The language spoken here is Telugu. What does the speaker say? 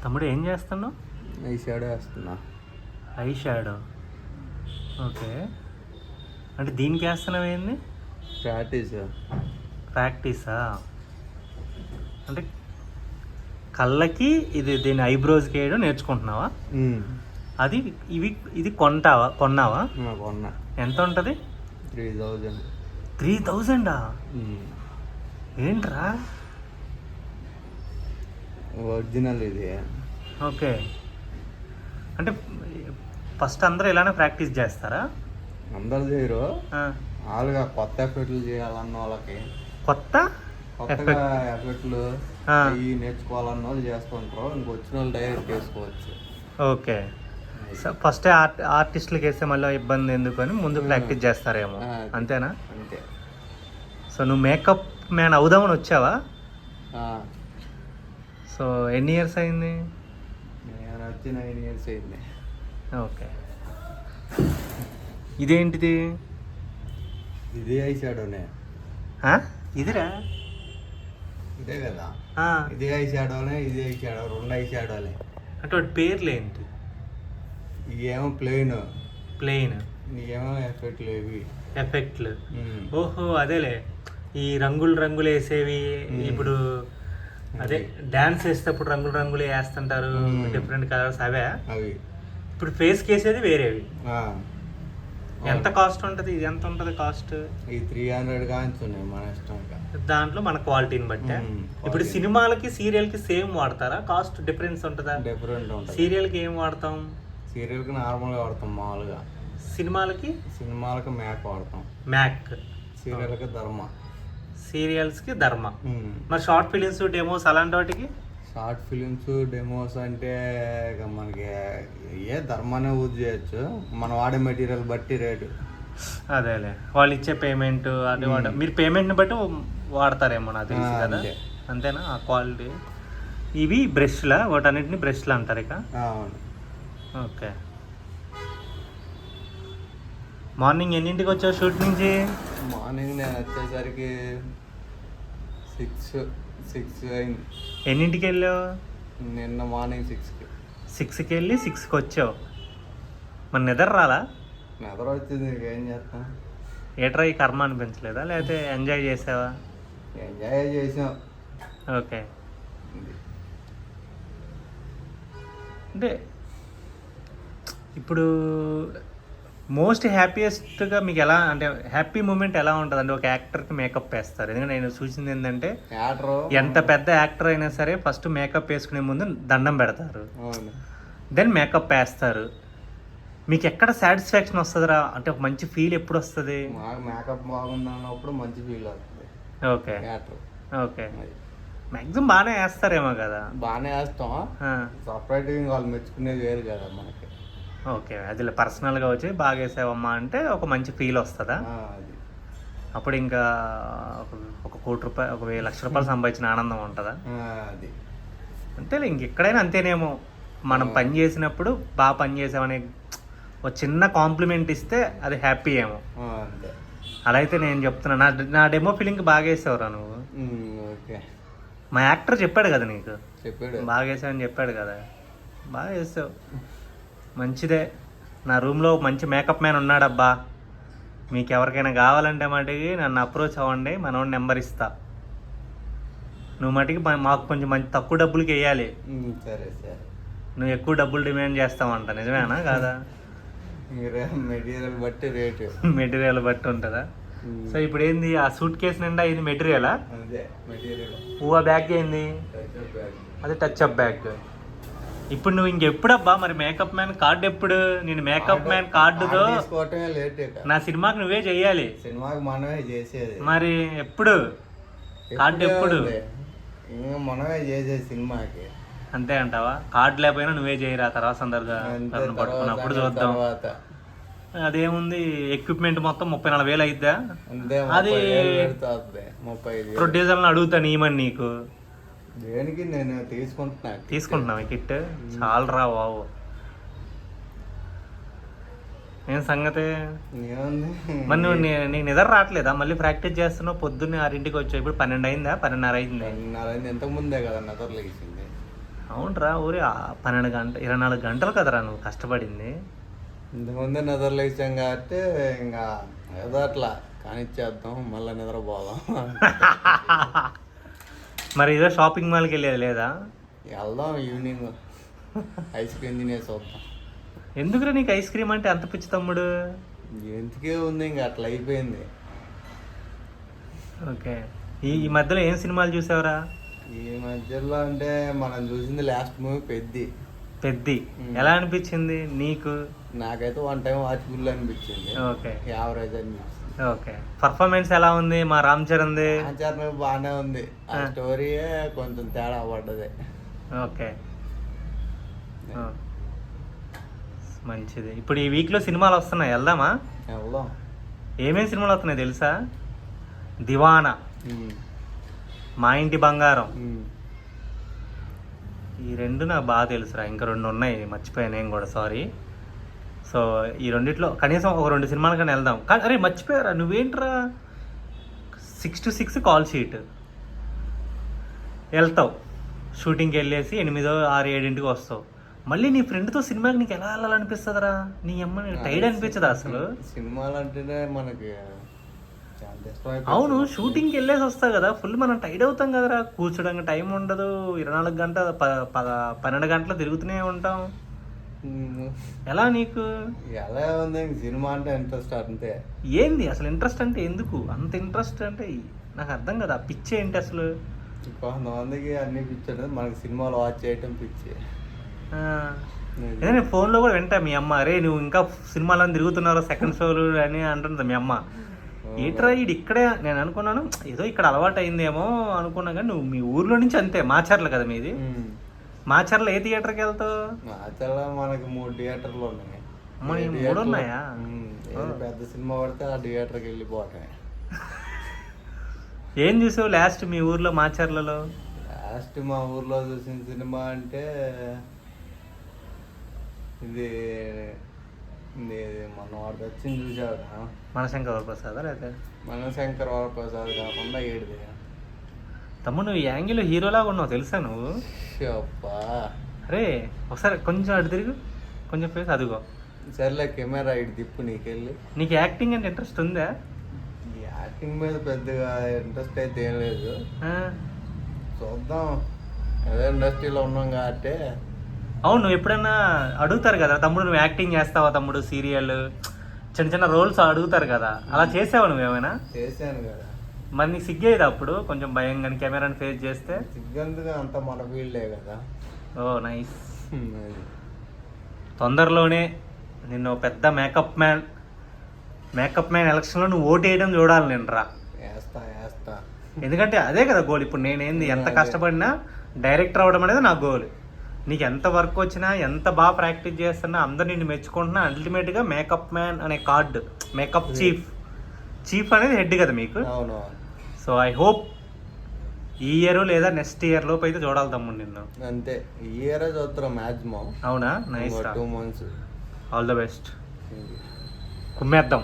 తమ్ముడు ఏం చేస్తున్నావు? ఐ షాడో వేస్తున్నా. Eye shadow, okay. అంటే దీనికి వేస్తున్నావు ఏంది? ప్రాక్టీసా? అంటే కళ్ళకి దీని ఐబ్రోస్కి వేయడం నేర్చుకుంటున్నావా? అది ఇది కొన్నావా? కొన్నా. ఎంత ఉంటుంది? 3000. 3000? ఏంట్రా? ఒరిజినల్ ఇది. ఓకే. అంటే ఫస్ట్ అందరూ ఇలానే ప్రాక్టీస్ చేస్తారా? అందరు చేయరు, వాళ్ళుగా కొత్త ఎఫెక్ట్లు చేయాలన్న వాళ్ళకి కొత్తగా ఎఫెక్ట్లు ఇవి నేర్చుకోవాలన్న వాళ్ళు చేసుకుంటారు. ఇంకొచ్చిన వాళ్ళు డైరెక్ట్ చేసుకోవచ్చు. ఓకే. ఫస్ట్ ఆర్టిస్టులకి వేస్తే మళ్ళీ ఇబ్బంది ఎందుకని ముందు ప్రాక్టీస్ చేస్తారేమో, అంతేనా? అంతే. సో నువ్వు మేకప్ మ్యాన్ అవుదామని వచ్చావా? సో ఎన్ని ఇయర్స్ అయింది? నేను వచ్చి 9 years అయింది. ఓకే. ఇదేంటిది? ఇది ఐ షాడోనే. ఇదిరా? ఇదే కదా. ఇది ఐ షాడోనే, ఇది ఐ షాడో, 2 ఐ షాడోలే. అంటే వాటి పేర్లు ఏంటి? ఇవేమో ప్లెయిన్, ఇవేమో ఎఫెక్ట్లు. ఓహో, అదేలే. ఈ రంగులు వేసేవి. ఇప్పుడు అదే డాన్స్ వేసేటప్పుడు రంగులు వేస్తుంటారు, డిఫరెంట్ కలర్స్, అవే అవి. ఇప్పుడు ఫేస్కి వేసేది వేరేవి. ఎంత కాస్ట్ ఉంటుంది? ఇది ఎంత ఉంటుంది కాస్ట్? ఈ 300 కాంచున్నాయి, మన ఇష్టం. దాంట్లో మన క్వాలిటీని బట్టి. ఇప్పుడు సినిమాలకి సీరియల్కి సేమ్ వాడతారా? కాస్ట్ డిఫరెన్స్ ఉంటుందా? డిఫరెంట్ ఉంటుంది. సీరియల్కి ఏం వాడతాం? సీరియల్కి నార్మల్గా వాడతాం మామూలుగా. సినిమాలకి మ్యాక్ వాడతాం. సీరియల్కి ధర్మ. మరి షార్ట్ ఫిలిమ్స్, డెమోస్ అలాంటి వాటికి? షార్ట్ ఫిలిమ్స్, డెమోస్ అంటే మనకి ధర్మానే యూజ్ చేయొచ్చు, మనం వాడే మెటీరియల్ బట్టి రేటు. అదేలే, వాళ్ళు ఇచ్చే పేమెంట్ అది మీరు పేమెంట్ని బట్టి వాడతారేమో, నాకు తెలుసు కదా. అంతేనా? ఆ క్వాలిటీ. ఇవి బ్రష్లా? వాటన్నిటిని బ్రష్లు అంటారు ఇక. ఓకే. మార్నింగ్ ఎన్నింటికి వచ్చావు షూట్ నుంచి? మార్నింగ్ నేను వచ్చేసరికి 6 అయింది. ఎన్నింటికి వెళ్ళావు? నిన్న మార్నింగ్ 6కి వెళ్ళి 6కి వచ్చావు. మరి నిద్ర రాలా? నిద్ర వచ్చింది, ఏం చేస్తాం. ఏట్రా ఈ కర్మ అనిపించలేదా, లేకపోతే ఎంజాయ్ చేసావా? ఎంజాయ్ చేసాం. ఓకే. అంటే ఇప్పుడు మోస్ట్ హ్యాపీయెస్ట్గా మీకు ఎలా, అంటే హ్యాపీ మూమెంట్ ఎలా ఉంటుంది? అంటే ఒక యాక్టర్కి మేకప్ వేస్తారు. ఎందుకంటే నేను చూసింది ఏంటంటే, ఎంత పెద్ద యాక్టర్ అయినా సరే ఫస్ట్ మేకప్ వేసుకునే ముందు దండం పెడతారు, దెన్ మేకప్ వేస్తారు. మీకు ఎక్కడ సాటిస్ఫాక్షన్ వస్తుందిరా? అంటే ఒక మంచి ఫీల్ ఎప్పుడు వస్తుంది? మేకప్ బాగుందన్నప్పుడు మంచి ఫీల్ వస్తుంది. ఓకే. మ్యాక్సిమం బాగానే వేస్తారేమో కదా? బాగానే వేస్తాం. సపరేట్గా వాళ్ళు మెచ్చుకునేది వేరు కదా మనకి. ఓకే. అది పర్సనల్గా వచ్చి బాగా వేసావమ్మా అంటే ఒక మంచి ఫీల్ వస్తుందా? అప్పుడు ఇంకా ఒక 1 కోటి రూపాయలు, 1,000 లక్షల రూపాయలు సంపాదించిన ఆనందం ఉంటుందా? అది అంతేలే. ఇంకెక్కడైనా అంతేనేమో. మనం పని చేసినప్పుడు బాగా పని చేసామని ఒక చిన్న కాంప్లిమెంట్ ఇస్తే అది హ్యాపీ ఏమో. అలా అయితే నేను చెప్తున్నా, నా డెమో ఫీలింగ్ బాగా వేసావురా నువ్వు. మా యాక్టర్ చెప్పాడు కదా నీకు, బాగా వేసావని చెప్పాడు కదా. బాగా వేసావు, మంచిదే. నా రూమ్లో మంచి మేకప్ మ్యాన్ ఉన్నాడబ్బా. మీకు ఎవరికైనా కావాలంటే మటుకి నన్ను అప్రోచ్ అవ్వండి, మనోడి నెంబర్ ఇస్తా. నువ్వు మటుకి మాకు కొంచెం మంచి తక్కువ డబ్బులకి వేయాలి. సరే సరే. నువ్వు ఎక్కువ డబ్బులు డిమాండ్ చేస్తావంట, నిజమేనా కాదా? మెటీరియల్ బట్టి రేటు. మెటీరియల్ బట్టి ఉంటుందా? సో ఇప్పుడు ఏంది ఆ సూట్ కేసు నిండా ఇది మెటీరియలా? పువ్వ బ్యాగ్ ఏంది? అది టచ్ అప్ బ్యాగ్. ఇప్పుడు నువ్వు ఇంకెప్పుడబ్బా మరి మేకప్ మ్యాన్ కార్డు ఎప్పుడు? నేను మేకప్ మ్యాన్ కార్డుతో నా సినిమాకి నువ్వే చెయ్యాలి. సినిమాకి మనమే చేసేది. మరి ఎప్పుడు కార్డు? ఎప్పుడు మనమే చేసేది సినిమాకి. అంతే అంటావా? కార్డు లేకపోయినా నువ్వే చేయరా, తర్వాత సందర్భంగా పట్టుకున్నప్పుడు చూద్దాం. అదేముంది, ఎక్విప్మెంట్ మొత్తం 30-40 వేలు అయిద్దా? అది ప్రొడ్యూసర్లను అడుగుతాను ఈమని నీకు. దేనికి? నేను తీసుకుంటున్నావు కిట్? చాలా రా బాబు. ఏం సంగతి? మరి నువ్వు నీకు నిద్ర రావట్లేదా? మళ్ళీ ప్రాక్టీస్ చేస్తున్నావు, పొద్దున్నే 6ంటికి వచ్చావు, ఇప్పుడు 12 అయిందా? 12:30 అయింది. ఇంతకు ముందే కదా నిద్ర లేచింది. అవునరా ఊరి 12 గంటలు 24 గంటలు కదరా నువ్వు కష్టపడింది. ఇంతకుముందే నిద్రలు ఇచ్చాం కాబట్టి ఇంకా ఏదో అట్లా కానిచ్చేద్దాం, మళ్ళీ నిద్రపోదాం. మరి ఏదో షాపింగ్ మాల్కి వెళ్ళేది లేదా? వెళ్దాం ఈవినింగ్, ఐస్ క్రీమ్ తినేసి వద్దాం. ఎందుకురా నీకు ఐస్ క్రీమ్ అంటే అంత పిచ్చి తమ్ముడు? ఎందుకే ఉంది, ఇంకా అట్లా అయిపోయింది. ఓకే. ఈ మధ్యలో ఏం సినిమాలు చూసావురా? ఈ మధ్యలో అంటే మనం చూసింది లాస్ట్ మూవీ పెద్ది. ఎలా అనిపించింది నీకు? నాకైతే వన్ టైం వాచ్బుల్ అనిపించింది. ఓకే. యావరేజ్ అనిపించింది. ఓకే. పర్ఫార్మెన్స్ ఎలా ఉంది మా రామ్ చరణ్ది? ఆచరణ బాగానే ఉంది, ఆ స్టోరీయే కొంచెం తేడా పడ్డది. ఓకే. మంచిది. ఇప్పుడు ఈ వీక్లో సినిమాలు వస్తున్నాయి, వెళ్దామా? వెళ్దాం. ఏమేమి సినిమాలు వస్తున్నాయి తెలుసా? దివానా, మా ఇంటి బంగారం, ఈ రెండు నాకు బాగా తెలుసురా. ఇంకా 2 ఉన్నాయి, మర్చిపోయాను నేను కూడా, సారీ. సో ఈ రెండిట్లో కనీసం ఒక 2 సినిమాలకైనా వెళ్దాం. కానీ అరే మర్చిపోయారా, నువ్వేంట్రా 6 to 6 కాల్ షీట్ వెళ్తావు, షూటింగ్కి వెళ్ళేసి 8, 6, 7 వస్తావు. మళ్ళీ నీ ఫ్రెండ్తో సినిమాకి నీకు ఎలా వెళ్ళాలనిపిస్తుందిరా? నీ అమ్మ టైర్డ్ అనిపించదా అసలు? సినిమాలు అంటేనే మనకి అవును, షూటింగ్కి వెళ్ళేసి వస్తావు కదా, ఫుల్ మనం టైర్డ్ అవుతాం కదరా. కూర్చోడానికి టైం ఉండదు, 24 గంటలు 12 గంటలు తిరుగుతూనే ఉంటాం. ఎలా నీకు? ఎలా ఉంది సినిమా అంటే ఇంట్రెస్ట్ అంతే. ఏంది అసలు ఇంట్రెస్ట్ అంటే? ఎందుకు అంత ఇంట్రెస్ట్ అంటే నాకు అర్థం కదా. పిచ్చి ఏంటి అసలు? కొంతమందికి అన్ని పిచ్చి ఉంటుంది, మనకి సినిమాలు వాచ్ చేయటం పిచ్చి. నేను ఫోన్లో కూడా వింటా మీ అమ్మ, అరే నువ్వు ఇంకా సినిమాలను తిరుగుతున్నారు సెకండ్ షోలు అని అంటుంది మీ అమ్మ. ఏట్రా ఇది ఇక్కడే, నేను అనుకున్నాను ఏదో ఇక్కడ అలవాటు అయిందేమో అనుకున్నా, కానీ నువ్వు మీ ఊర్లో నుంచి అంతే. మాచర్ల కదా మీది? మాచర్ల ఏ థియేటర్కి వెళ్తావు? మాచర్ల మనకి 3 థియేటర్లు ఉన్నాయి. 3 ఉన్నాయా? పెద్ద సినిమా పడితే ఆ థియేటర్కి వెళ్ళిపోతాయి. ఏం చూసావు లాస్ట్ మీ ఊర్లో మాచర్లలో? లాస్ట్ మా ఊర్లో చూసిన సినిమా అంటే ఇది మన వాడు వచ్చింది చూసాడు, మనశంకర్ వరప్రసాద్. లేదా మనశంకర్ వరప్రసాద్ కాకుండా ఏడిది తమ్ముడు, నువ్వు యాంగిల్ హీరోలాగా ఉన్నావు తెలుసా నువ్వు? అరే ఒకసారి కొంచెం అటు తిరుగు, కొంచెం ఫేస్ అదిగో. సర్లే కెమెరా ఇటు తిప్పు నీకెళ్ళి. నీకు యాక్టింగ్ అంటే ఇంట్రెస్ట్ ఉందా? యాక్టింగ్ మీద పెద్దగా ఇంట్రెస్ట్ అయితే ఏం లేదు, చూద్దాం. అదే ఇండస్ట్రీలో ఉన్నాం కాబట్టి. అవును, నువ్వు ఎప్పుడన్నా అడుగుతారు కదా తమ్ముడు నువ్వు యాక్టింగ్ చేస్తావా తమ్ముడు, సీరియల్ చిన్న చిన్న రోల్స్ అడుగుతారు కదా, అలా చేసావా నువ్వేమైనా? చేశాను కదా. మరి నీకు సిగ్గేది అప్పుడు కొంచెం భయం కానీ కెమెరాని ఫేస్ చేస్తే? సిగ్గందుగా అంతా మన ఫీల్డే కదా. ఓ నైస్. తొందరలోనే నిన్ను పెద్ద మేకప్ మ్యాన్ ఎలక్షన్లో నువ్వు ఓటు వేయడం చూడాలి నేను రా. వేస్తా. ఎందుకంటే అదే కదా గోల్. ఇప్పుడు నేనేంది ఎంత కష్టపడినా డైరెక్టర్ అవ్వడం అనేది నా గోల్. నీకు ఎంత వర్క్ వచ్చినా, ఎంత బాగా ప్రాక్టీస్ చేస్తున్నా, అందరు నిన్ను మెచ్చుకుంటున్నా, అల్టిమేట్గా మేకప్ మ్యాన్ అనే కార్డు, మేకప్ చీఫ్ అనేది హెడ్ కదా మీకు. అవును. సో ఐ హోప్ ఈ ఇయర్ లేదా నెక్స్ట్ ఇయర్ లోపు అయితే చూడాలి తమ్ముడు నిన్ను. అంతే, ఈ ఇయర్ చూస్తాం మ్యాక్సిమం. అవునా? Nice. 2 months. All the best. కుమ్మేద్దాం.